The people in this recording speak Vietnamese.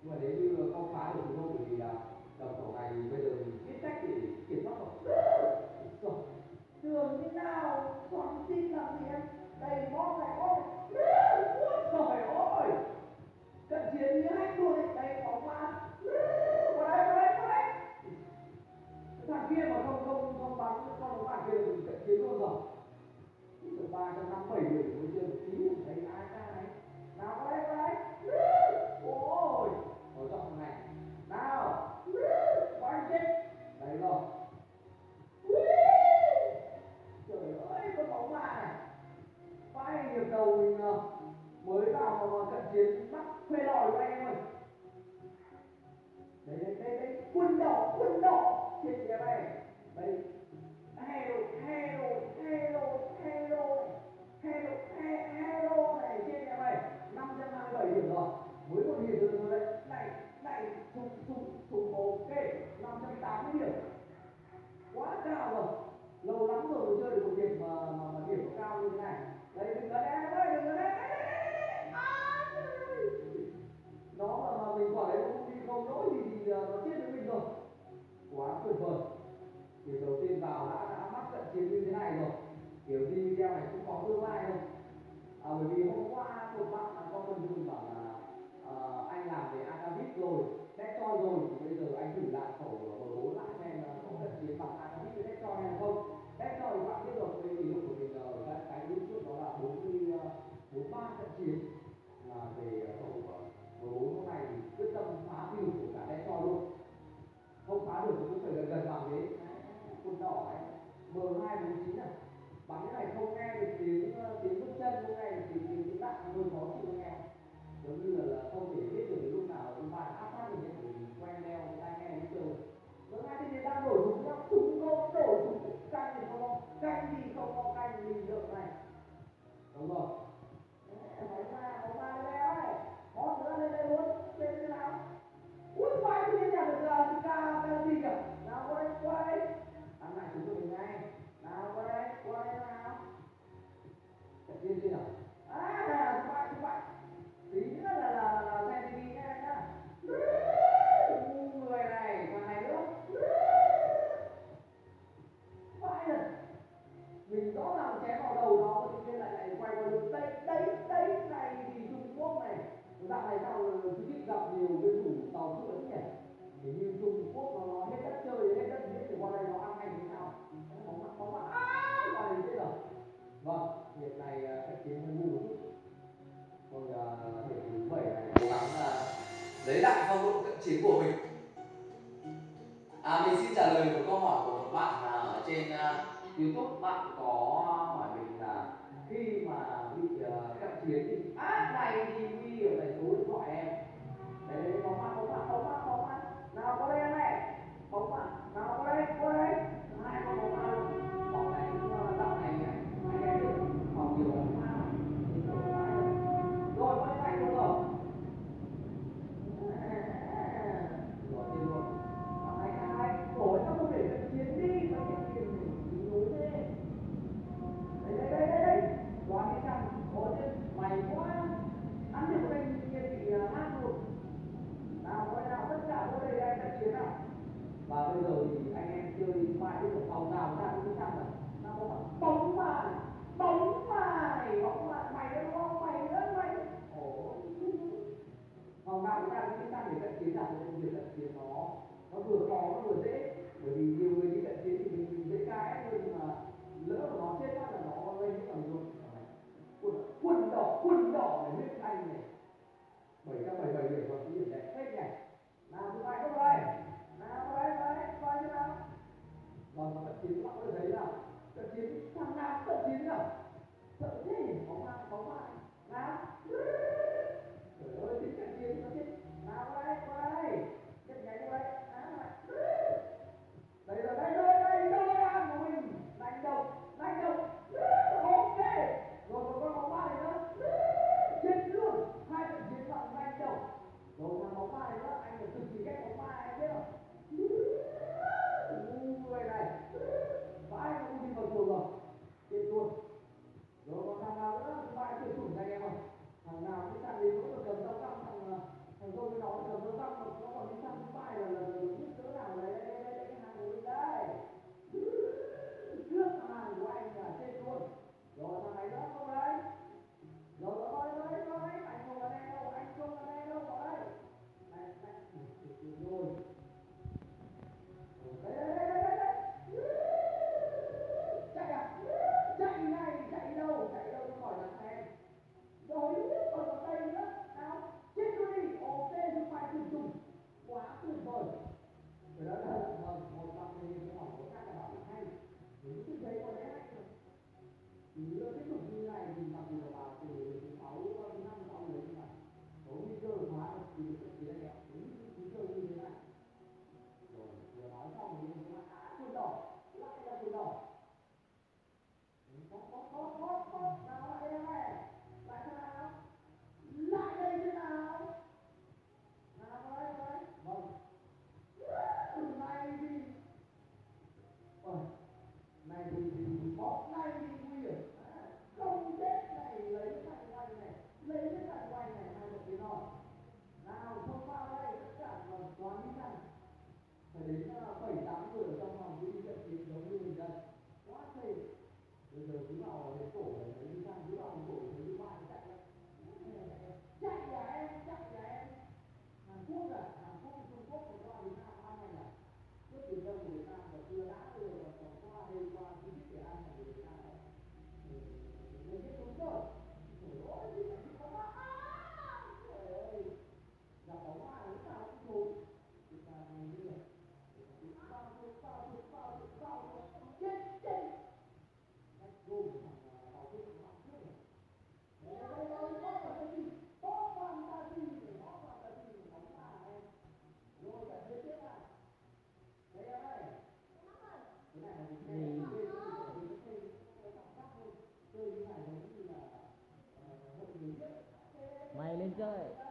Nhưng mà nếu như không phá được thì thôi, bởi vì là đồng khẩu này thì bây giờ mình biết cách để kiểm soát rồi. Rồi, Đường thế nào xoắn xin làm gì em, đầy bom này ôi. Trời ơi, trận chiến như hết luôn ấy, đây bóng ma. Qua đây, qua đây, qua đây. cái thằng kia mà không bắn con bóng bạn kia thì trận chiến luôn rồi. Từ 357 điểm mới chưa một tí, thấy ai ra này. Nào qua đây, qua đây. Ôi, Ở trong thằng này. Nào, có anh chết. đấy rồi. Trời ơi, con bóng ma này. Vãi hiệp đầu mình mới vào mà trận chiến bắt thuê lòi của anh em ơi. Đây, đây, đây, đây, quân đỏ, quân đỏ. Chết kìa mày. Đây. Hello, hello, hello, hello. Hello, hello này, chết kìa mày. 527 điểm rồi. Mới một hiệp rồi đấy. Này, này, súng ok. 580 điểm. Quá cao rồi. Lâu lắm rồi mới chơi được một hiệp mà điểm cao như thế này. Đây, đừng có đây, đừng có đây. Nó mà mình quả đấy không đi không lỗi thì nó chết với mình rồi. Quá tuyệt vời. Hiệp đầu tiên vào đã mắc trận chiến như thế này rồi. Kiểu gì video này cũng có tương lai đâu. Bởi vì hôm qua một bạn comment cho mình bảo là anh làm về Akavit rồi, Deathcoin rồi, thì bây giờ anh thử lại khẩu M4 lại xem có trận chiến bằng Akavit với Deathcoin hay không. Deathcoin thì bạn biết rồi, cái kỷ lục của mình ở cái lúc trước đó là 43 trận chiến là về khẩu M4. Hôm nay thì quyết tâm phá kỷ lục của cả Deathcoin luôn. Không phá được thì cũng phải gần gần bằng thế. Quân đỏ ấy, M249 này. Bắn cái này không nghe được tiếng bước chân, không nghe được tiếng đạn, hơi khó chịu nghe. Giống như là không thể biết được lúc nào chúng ta áp sát được những người quen đeo người ta nghe hết trơn. Vừa ngay thì người ta đổi súng nhá, súng không đổi súng, canh thì không có, canh thì không có canh mình được này. Đúng rồi. Bóng ma đây ơi, có nữa lên đây luôn, lên thế nào? Ui, quay cái gì nhỉ, được cái gì kìa, nào qua đây, Thằng này chúng tôi ngay. nào qua đây nào. Trận tiên chưa nào? Chúng bạn, Tí nữa là xem TV nghe anh nhá. Người này, thằng này nữa. phải rồi. Mình rõ ràng chém vào đầu nó, tự nhiên lại quay qua lưng. Đây này thì Trung Quốc này. Dạo này sao cứ thích gặp nhiều cái chủ tàu chữa nhỉ? Hình như Trung Quốc nó hết đất chơi, hết đất giết thì qua đây nó ăn hành thế nào? Bóng mặt qua đây chết rồi. Vâng, hiệp này trận chiến hơi ngu một chút. Còn hiệp thứ 7 này cố gắng lấy lại phong độ trận chiến của mình. Mình xin trả lời một câu hỏi của một bạn ở trên YouTube. Bạn có hỏi mình là khi mà bị cận chiến thì này thì nguy hiểm là số điện thoại em. Đấy, bóng mặt. Nào qua đây này. Bóng mặt, nào qua đây. Hai con bóng mặt luôn. Bóng này dạo này anh em biết phòng nhiều bóng ma. Rồi, có những anh luôn rồi. Rồi, trên luôn. Này, ủa sao không để trận chiến đi, mà cái tiền thì nối thế. Đây. Đoán cái rằng, ủa chứ, mày quá. Ăn được cái kia bị hát luôn. Nào, coi nào, tất cả vô đây trận chiến nào. Và bây giờ thì anh em chơi mãi cái phòng nào ra cũng chắc rồi. Nào, bóng mà, mày nữa đúng không, mày. Ủa, Phòng nào cũng ra cũng chắc để cận chiến là công việc cận chiến nó vừa khó nó vừa dễ. Bởi vì nhiều người đi cận chiến thì mình dễ cai hơn, nhưng mà lỡ mà nó chết phát là nó gây hết tầm luôn. Quân đỏ này huyết anh này 777 điểm và điểm đẹp phết này. nào tụi mày không đây. Nào đây, coi thế nào. Vâng, cận chiến các bạn có thể thấy là cận chiến thằng nào cận chiến nào sợ thế nhỉ. Bóng ma Nào. trời ơi, tính cận chiến nó chết. Nào qua đây. Chết nhảy qua đây. Đây là Đây, đâu ăn của mình. Đánh đầu. Ok. Rồi con bóng ma này nữa. Chết luôn. Hai trận chiến bằng đánh đầu. Rồi thằng bóng ma này nữa, anh phải cực kỳ ghét bóng ma em biết không? người này vãi nó đi vào chuồng rồi. Chết luôn. chuyền đầu. Có. Nào lại đây này. Lại thế nào? Lại đây thế nào? Nào đấy. Vâng. Này thì này thì bóp này thì nguy hiểm. Không chết này, lấy cái thằng quay này, hai một cái nọ. Nào không vào đây, tất cả là toán đi này. Phải đến 7-8 người ở trong phòng đi trận chiến giống như mình đây. Quá phê. Bây giờ cứ vào đến cổ này, thấy đi sang cứ vào đến cổ thấy đi ba chạy đấy. Chạy nhà em. Hàn Quốc Trung Quốc và qua Việt Nam ăn này là trước tiền đông của Việt Nam và chưa đã rồi còn qua đây qua chi tiết để ăn ở Việt Nam này. Mình biết đúng rồi. Ôi chứ phải có bác. Trời ơi. Gặp bóng hoa lúc nào cũng trốn. Việt Nam này như này. Bao chết. Cách vô của thằng bảo vệ của bạn trước này. Đây, bóp vào cái gì? Bóp vào cái gì để bóng hoa này. Rồi cả thế tiếp này. Đây em ơi. Cái này là mình chơi như này giống như là hội người biết. Mày lên chơi.